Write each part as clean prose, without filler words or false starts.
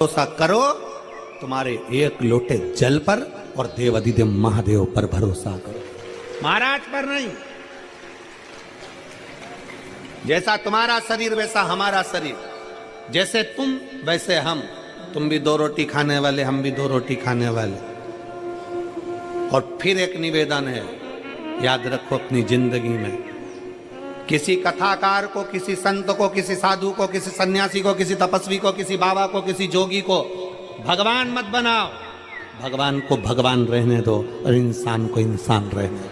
भरोसा करो तुम्हारे एक लोटे जल पर और देव अधिदेव महादेव पर भरोसा करो, महाराज पर नहीं। जैसा तुम्हारा शरीर वैसा हमारा शरीर, जैसे तुम वैसे हम, तुम भी 2 रोटी खाने वाले, हम भी 2 रोटी खाने वाले। और फिर एक निवेदन है, याद रखो अपनी जिंदगी में किसी कथाकार को, किसी संत को, किसी साधु को, किसी सन्यासी को, किसी तपस्वी को, किसी बाबा को, किसी जोगी को भगवान मत बनाओ। भगवान को भगवान रहने दो और इंसान को इंसान रहने दो।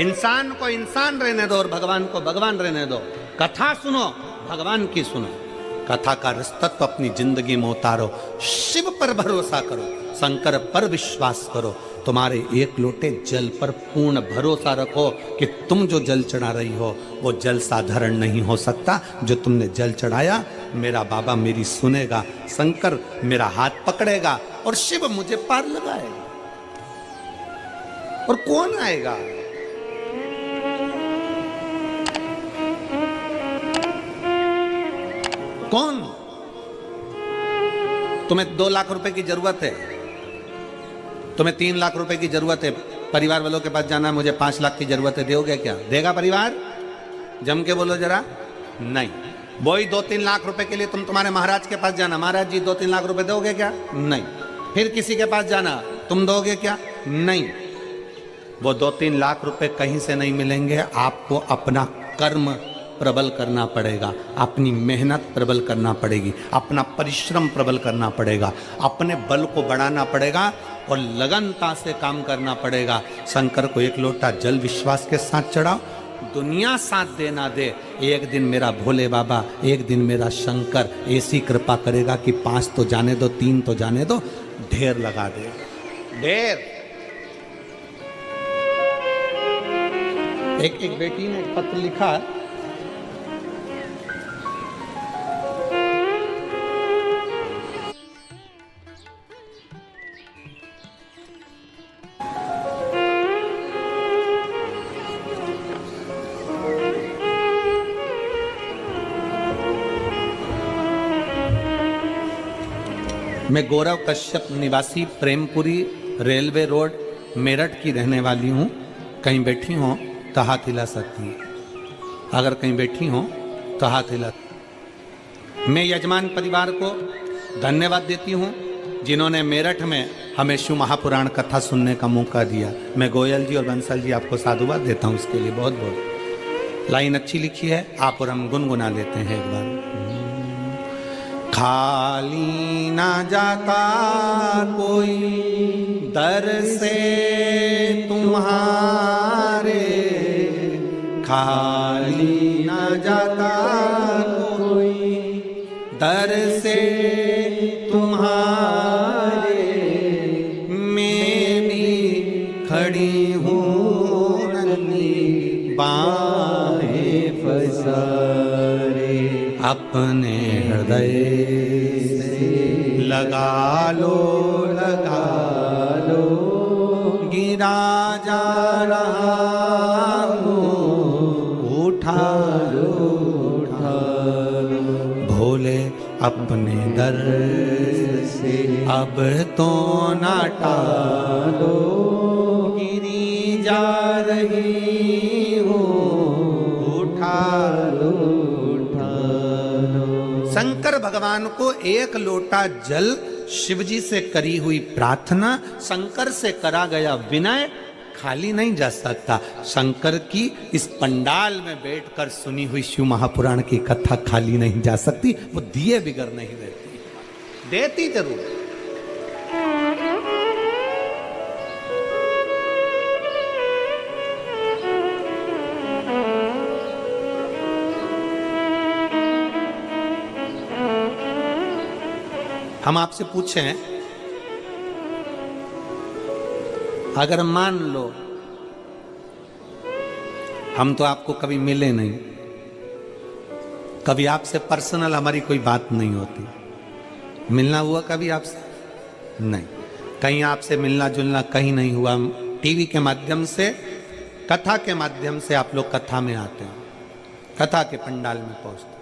इंसान को इंसान रहने दो और भगवान को भगवान रहने दो। कथा सुनो, भगवान की सुनो। कथा का रसतत्व अपनी जिंदगी में उतारो। शिव पर भरोसा करो, शंकर पर विश्वास करो। तुम्हारे एक लोटे जल पर पूर्ण भरोसा रखो कि तुम जो जल चढ़ा रही हो वो जल साधारण नहीं हो सकता। जो तुमने जल चढ़ाया, मेरा बाबा मेरी सुनेगा, शंकर मेरा हाथ पकड़ेगा और शिव मुझे पार लगाएगा। और कौन आएगा? कौन? तुम्हें 2 लाख रुपए की जरूरत है, तुम्हें 3 लाख रुपए की जरूरत है, परिवार वालों के पास जाना, मुझे 5 लाख की जरूरत है, दोगे क्या? देगा परिवार? जम के बोलो जरा। नहीं। वही 2-3 लाख रुपए के लिए तुम तुम्हारे महाराज के पास जाना, महाराज जी 2-3 लाख रुपए दोगे क्या? नहीं। फिर किसी के पास जाना, तुम दोगे क्या? नहीं। वो 2-3 लाख रुपए कहीं से नहीं मिलेंगे। आपको अपना कर्म प्रबल करना पड़ेगा, अपनी मेहनत प्रबल करना पड़ेगी, अपना परिश्रम प्रबल करना पड़ेगा, अपने बल को बढ़ाना पड़ेगा और लगनता से काम करना पड़ेगा। शंकर को एक लोटा जल विश्वास के साथ चढ़ाओ। दुनिया साथ देना दे, एक दिन मेरा भोले बाबा, एक दिन मेरा शंकर ऐसी कृपा करेगा कि 5 तो जाने दो, 3 तो जाने दो, ढेर लगा दे। ढेर। एक बेटी ने एक पत्र लिखा, मैं गौरव कश्यप निवासी प्रेमपुरी रेलवे रोड मेरठ की रहने वाली हूँ। कहीं बैठी हो तो हाथ हिला सकती है, अगर कहीं बैठी हो तो हाथ हिला। मैं यजमान परिवार को धन्यवाद देती हूँ जिन्होंने मेरठ में हमें शिव महापुराण कथा सुनने का मौका दिया। मैं गोयल जी और बंसल जी आपको साधुवाद देता हूँ इसके लिए बहुत बहुत। लाइन अच्छी लिखी है, आप और हम गुनगुना लेते हैं एक बार। खाली ना जाता कोई दर से तुम्हारे, खाली ना जाता कोई दर से तुम्हारे, मैं भी खड़ी हूँ नन्ही बाहें पसारे, अपने हृदय से लगा लो गिरा जा रहा हूँ, उठा लो भोले अपने दर से अब तो ना टालो, गिरी जा रही हूँ, उठा लो। शंकर भगवान को एक लोटा जल, शिवजी से करी हुई प्रार्थना, शंकर से करा गया विनय खाली नहीं जा सकता। शंकर की इस पंडाल में बैठकर सुनी हुई शिव महापुराण की कथा खाली नहीं जा सकती। वो दिए बिगर नहीं देती, देती जरूर। हम आपसे पूछें, अगर मान लो हम तो आपको कभी मिले नहीं, कभी आपसे पर्सनल हमारी कोई बात नहीं होती, मिलना हुआ कभी आपसे? नहीं। कहीं आपसे मिलना जुलना कहीं नहीं हुआ। टीवी के माध्यम से, कथा के माध्यम से आप लोग कथा में आते हैं, कथा के पंडाल में पहुंचते।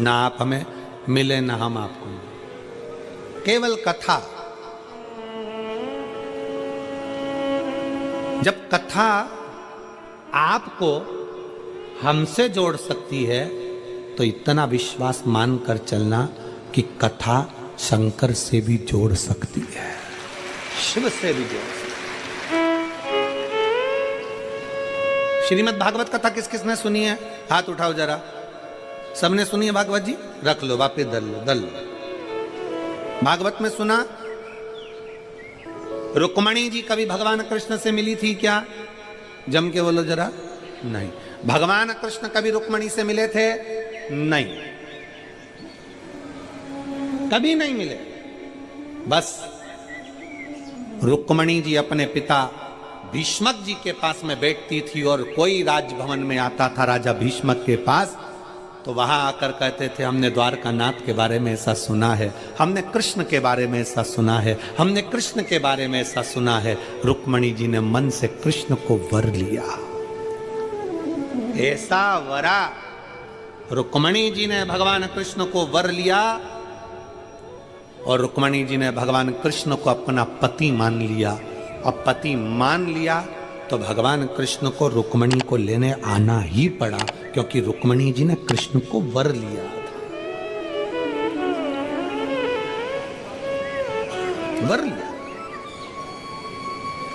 ना आप हमें मिले ना हम आपको मिले। केवल कथा, जब कथा आपको हमसे जोड़ सकती है तो इतना विश्वास मानकर चलना कि कथा शंकर से भी जोड़ सकती है, शिव से भी जोड़ सकती है। श्रीमद् भागवत कथा किस किसने सुनी है? हाथ उठाओ जरा। सबने सुनी है भागवत जी? रख लो, वापिस दल लो। भागवत में सुना? रुक्मणी जी कभी भगवान कृष्ण से मिली थी क्या? जम के बोलो जरा। नहीं। भगवान कृष्ण कभी रुक्मणी से मिले थे? नहीं, कभी नहीं मिले। बस रुक्मणी जी अपने पिता भीष्मक जी के पास में बैठती थी और कोई राजभवन में आता था राजा भीष्मक के पास, तो वहां आकर कहते थे हमने द्वारकानाथ के बारे में ऐसा सुना है, हमने कृष्ण के बारे में ऐसा सुना है, हमने कृष्ण के बारे में ऐसा सुना है। रुक्मणी जी ने मन से कृष्ण को वर लिया। ऐसा वरा रुक्मणी जी ने भगवान कृष्ण को वर लिया और रुक्मणी जी ने भगवान कृष्ण को अपना पति मान लिया। अब पति मान लिया तो भगवान कृष्ण को रुक्मणी को लेने आना ही पड़ा, क्योंकि रुक्मणी जी ने कृष्ण को वर लिया था। वर लिया,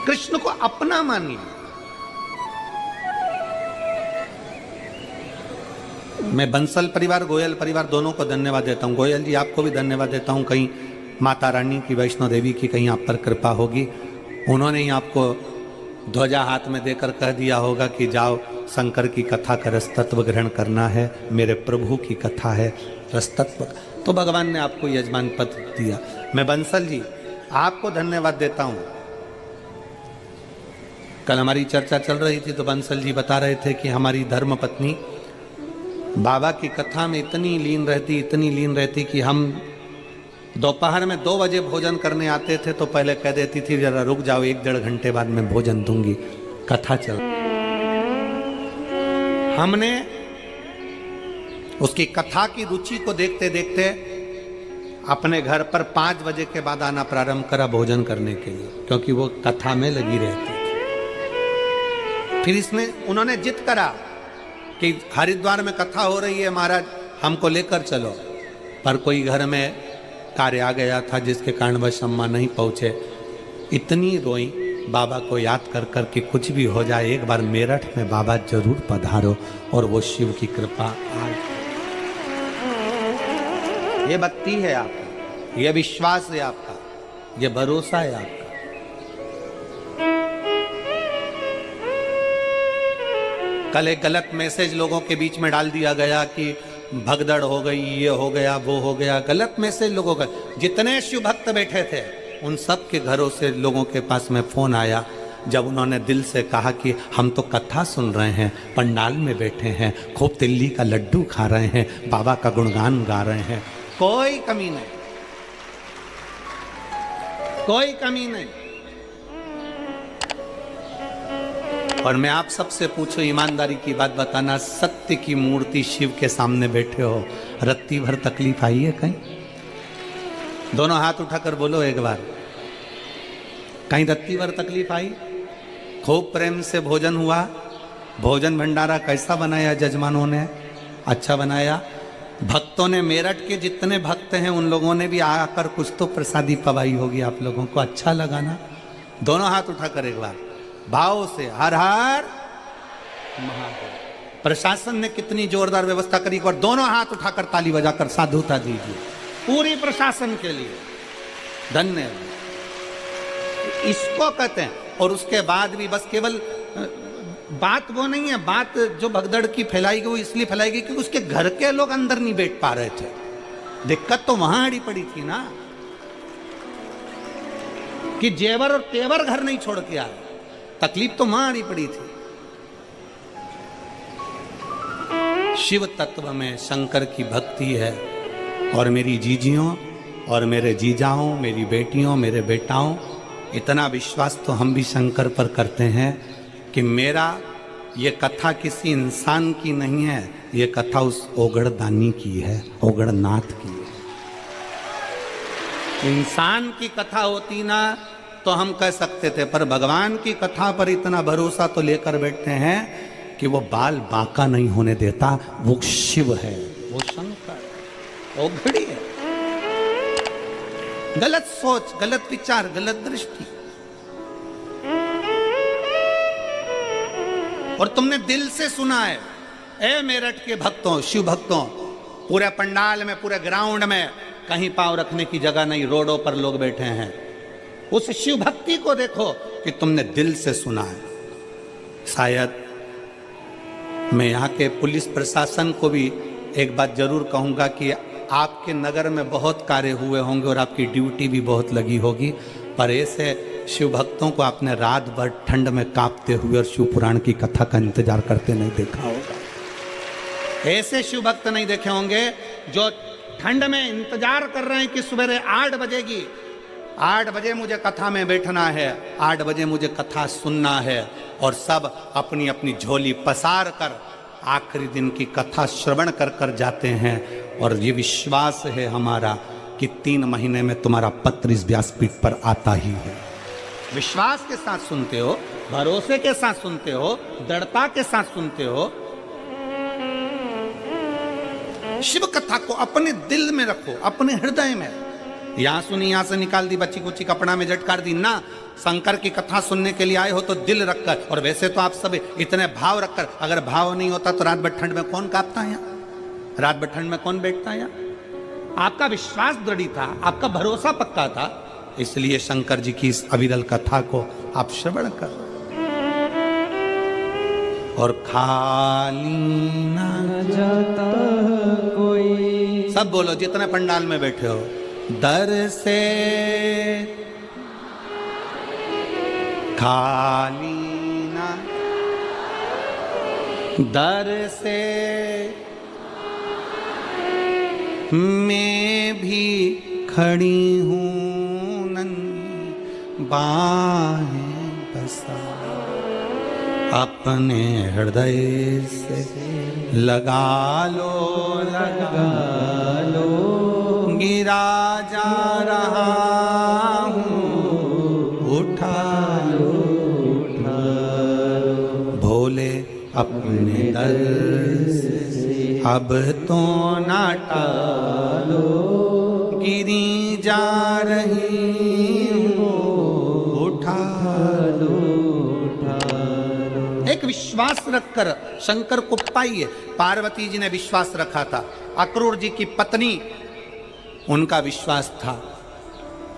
कृष्ण को अपना मान लिया। मैं बंसल परिवार, गोयल परिवार दोनों को धन्यवाद देता हूं। गोयल जी आपको भी धन्यवाद देता हूं। कहीं माता रानी की, वैष्णो देवी की कहीं आप पर कृपा होगी, उन्होंने ही आपको ध्वजा हाथ में देकर कह दिया होगा कि जाओ शंकर की कथा का रसतत्व ग्रहण करना है, मेरे प्रभु की कथा है रसतत्व, तो भगवान ने आपको यजमान पद दिया। मैं बंसल जी आपको धन्यवाद देता हूं। कल हमारी चर्चा चल रही थी तो बंसल जी बता रहे थे कि हमारी धर्म पत्नी बाबा की कथा में इतनी लीन रहती कि हम दोपहर में 2 बजे भोजन करने आते थे तो पहले कह देती थी जरा रुक जाओ, 1-1.5 घंटे बाद में भोजन दूंगी, कथा चल। हमने उसकी कथा की रुचि को देखते देखते अपने घर पर 5 बजे के बाद आना प्रारंभ करा भोजन करने के लिए, क्योंकि वो कथा में लगी रहती थी। फिर उन्होंने जिद करा कि हरिद्वार में कथा हो रही है महाराज, हमको लेकर चलो, पर कोई घर में कार्य आ गया था जिसके कारणवश अम्मा नहीं पहुंचे। इतनी रोई बाबा को याद कर कर कि कुछ भी हो जाए एक बार मेरठ में बाबा जरूर पधारो, और वो शिव की कृपा आज। ये भक्ति है आपका, ये विश्वास है आपका, ये भरोसा है आपका। कल एक गलत मैसेज लोगों के बीच में डाल दिया गया कि भगदड़ हो गई, ये हो गया, वो हो गया, गलत मैसेज लोगों का। जितने शिव भक्त बैठे थे उन सब के घरों से लोगों के पास में फोन आया, जब उन्होंने दिल से कहा कि हम तो कथा सुन रहे हैं, पंडाल में बैठे हैं, खूब तिल्ली का लड्डू खा रहे हैं, बाबा का गुणगान गा रहे हैं, कोई कमी नहीं, कोई कमी नहीं। और मैं आप सबसे पूछूं, ईमानदारी की बात बताना, सत्य की मूर्ति शिव के सामने बैठे हो, रत्ती भर तकलीफ आई है कहीं? दोनों हाथ उठाकर बोलो एक बार, कहीं रत्ती भर तकलीफ आई? खूब प्रेम से भोजन हुआ, भोजन भंडारा कैसा बनाया जजमानों ने? अच्छा बनाया। भक्तों ने, मेरठ के जितने भक्त हैं उन लोगों ने भी आकर कुछ तो प्रसादी पवाई होगी आप लोगों को, अच्छा लगा ना? दोनों हाथ उठाकर एक बार भाव से हर हर महादेव। प्रशासन ने कितनी जोरदार व्यवस्था करी, और दोनों हाथ उठाकर ताली बजाकर साधुता दीजिए पूरी प्रशासन के लिए, धन्यवाद। इसको कहते हैं। और उसके बाद भी बस केवल बात वो नहीं है, बात जो भगदड़ की फैलाएगी वो इसलिए फैलाएगी कि उसके घर के लोग अंदर नहीं बैठ पा रहे थे। दिक्कत तो वहां अड़ी पड़ी थी ना कि जेवर और तेवर घर नहीं छोड़ के आए, तकलीफ तो वहां अड़ी पड़ी थी। शिव तत्व में शंकर की भक्ति है, और मेरी जीजियों और मेरे जीजाओं, मेरी बेटियों, मेरे बेटाओं, इतना विश्वास तो हम भी शंकर पर करते हैं कि मेरा ये कथा किसी इंसान की नहीं है, ये कथा उस ओगड़दानी की है, ओगड़नाथ की है। इंसान की कथा होती ना तो हम कह सकते थे, पर भगवान की कथा पर इतना भरोसा तो लेकर बैठते हैं कि वो बाल बांका नहीं होने देता। वो शिव है, वो शंकर है, ओघड़ी है। गलत सोच, गलत विचार, गलत दृष्टि, और तुमने दिल से सुना है। ए मेरठ के भक्तों, शिव भक्तों, पूरे पंडाल में, पूरे ग्राउंड में कहीं पांव रखने की जगह नहीं, रोडों पर लोग बैठे हैं। उस शिव भक्ति को देखो कि तुमने दिल से सुना है। शायद मैं यहाँ के पुलिस प्रशासन को भी एक बात जरूर कहूँगा कि आपके नगर में बहुत कार्य हुए होंगे और आपकी ड्यूटी भी बहुत लगी होगी, पर ऐसे शिव भक्तों को आपने रात भर ठंड में कांपते हुए और शिव पुराण की कथा का इंतजार करते नहीं देखा होगा। ऐसे शिव भक्त नहीं देखे होंगे जो ठंड में इंतजार कर रहे हैं कि सवेरे 8 बजेगी, 8 बजे मुझे कथा में बैठना है, 8 बजे मुझे कथा सुनना है, और सब अपनी अपनी झोली पसार कर आखिरी दिन की कथा श्रवण कर कर जाते हैं। और ये विश्वास है हमारा कि 3 महीने में तुम्हारा पत्र इस व्यासपीठ पर आता ही है। विश्वास के साथ सुनते हो, भरोसे के साथ सुनते हो, दृढ़ता के साथ सुनते हो। शिव कथा को अपने दिल में रखो, अपने हृदय में। यहां सुनी, यहां से निकाल दी, बच्ची कुची कपड़ा में झटकार दी ना। शंकर की कथा सुनने के लिए आए हो तो दिल रखकर, और वैसे तो आप सब इतने भाव रखकर। अगर भाव नहीं होता तो रात भर ठंड में कौन कांपता है? रात भर ठंड में कौन बैठता है? आपका विश्वास दृढ़ था, आपका भरोसा पक्का था, इसलिए शंकर जी की इस अविरल कथा को आप श्रवण कर। और खाली ना जाता कोई, सब बोलो जितने पंडाल में बैठे हो, दर से खाली ना, दर से मैं भी खड़ी हूँ नन्ही बाहें बसा, अपने हृदय से लगा लो, लगा लो, गिरा जा रहा हूँ, उठा लो, उठा लो, भोले अपने दर से अब तो ना टालो, गिरी जा रही हूँ, उठा लो, उठा लो। एक विश्वास रखकर शंकर को पाइए। पार्वती जी ने विश्वास रखा था, अक्रूर जी की पत्नी, उनका विश्वास था।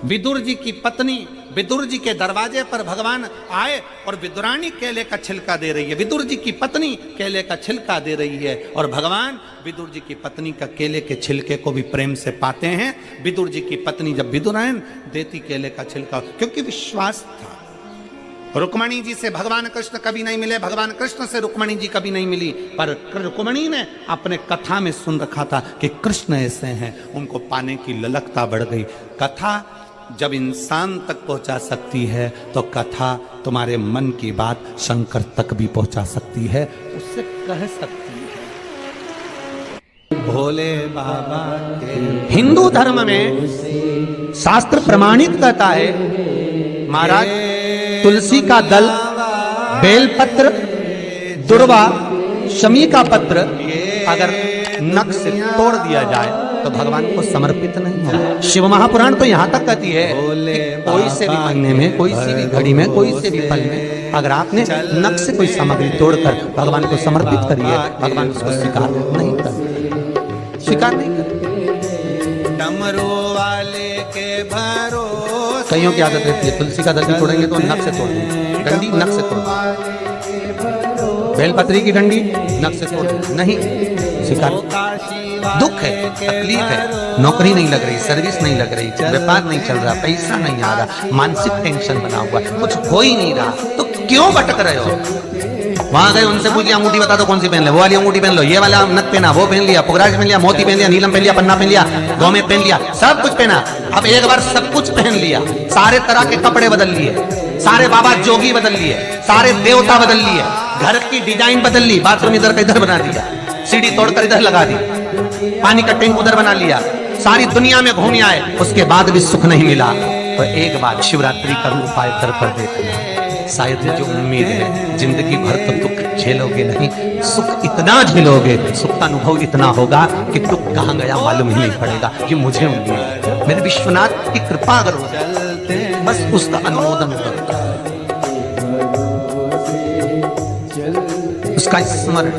विदुर जी की पत्नी, विदुर जी के दरवाजे पर भगवान आए और विदुरानी केले का छिलका दे रही है। विदुर जी की पत्नी केले का छिलका दे रही है, और भगवान विदुर जी की पत्नी का केले के छिलके को भी प्रेम से पाते हैं। विदुर जी की पत्नी जब विदुरायन देती केले का छिलका, क्योंकि विश्वास था। रुक्मणी जी से भगवान कृष्ण कभी नहीं मिले, भगवान कृष्ण से रुक्मणी जी कभी नहीं मिली, पर रुक्मणी ने अपने कथा में सुन रखा था कि कृष्ण ऐसे हैं, उनको पाने की ललकता बढ़ गई। कथा जब इंसान तक पहुंचा सकती है तो कथा तुम्हारे मन की बात शंकर तक भी पहुंचा सकती है, उससे कह सकती है। भोले बाबा के हिंदू धर्म में शास्त्र प्रमाणित करता है, महाराज तुलसी का दल, बेलपत्र, दुर्वा, शमी का पत्र अगर नख से तोड़ दिया जाए तो भगवान को समर्पित नहीं है। शिव महापुराण तो यहाँ तक कहती है कि कोई से भी महीने में, कोई सी भी घड़ी में, कोई से भी पल में अगर आपने नख से कोई सामग्री तोड़कर भगवान को समर्पित करिए, भगवान उसको स्वीकार नहीं करते, स्वीकार नहीं करते। डमरू वाले के भरोसे, कईयों की आदत रहती है तुलसी का दल भी तोड़ेंगे तो नख से तोड़ दें, डंडी नख से तोड़ दें, बेलपत्री की डंडी नख से तोड़ दें, नहीं स्वीकार। दुख है, तकलीफ है, नौकरी नहीं लग रही, सर्विस नहीं लग रही, व्यापार नहीं चल रहा, पैसा नहीं आ रहा, मानसिक टेंशन बना हुआ, कुछ हो ही नहीं रहा, तो क्यों भटक रहे हो? वहां गए, उनसे पूछ लिया अंगूठी बता दो कौन सी पहन ले, वो वाली अंगूठी पहन लो, ये वाला नथ पहना, वो पहन लिया, पुगराज पहन लिया, मोती पहन लिया, नीलम पहन लिया, पन्ना पहन लिया, गौमे पहन लिया, सब कुछ पहना। अब एक बार सब कुछ पहन लिया, सारे तरह के कपड़े बदल लिए, सारे बाबा जोगी बदल लिए, सारे देवता बदल लिए, घर की डिजाइन बदल ली, बाथरूम इधर का इधर बना दिया, सीढ़ी तोड़कर इधर लगा दी, पानी का टैंक उधर बना लिया, सारी दुनिया में घूम आए, उसके बाद भी सुख नहीं मिला। तो एक बार शिवरात्रि का उपाय कर देखना, शायद जो उम्मीद है जिंदगी भर तो दुख झेलोगे नहीं, सुख इतना झेलोगे, सुख का अनुभव इतना होगा कि दुख कहाँ गया मालूम ही नहीं पड़ेगा। कि मुझे उम्मीद है, मेरे विश्वनाथ की कृपा अगर हो जाए, बस उसका अनुमोदन करो, उसका स्मरण।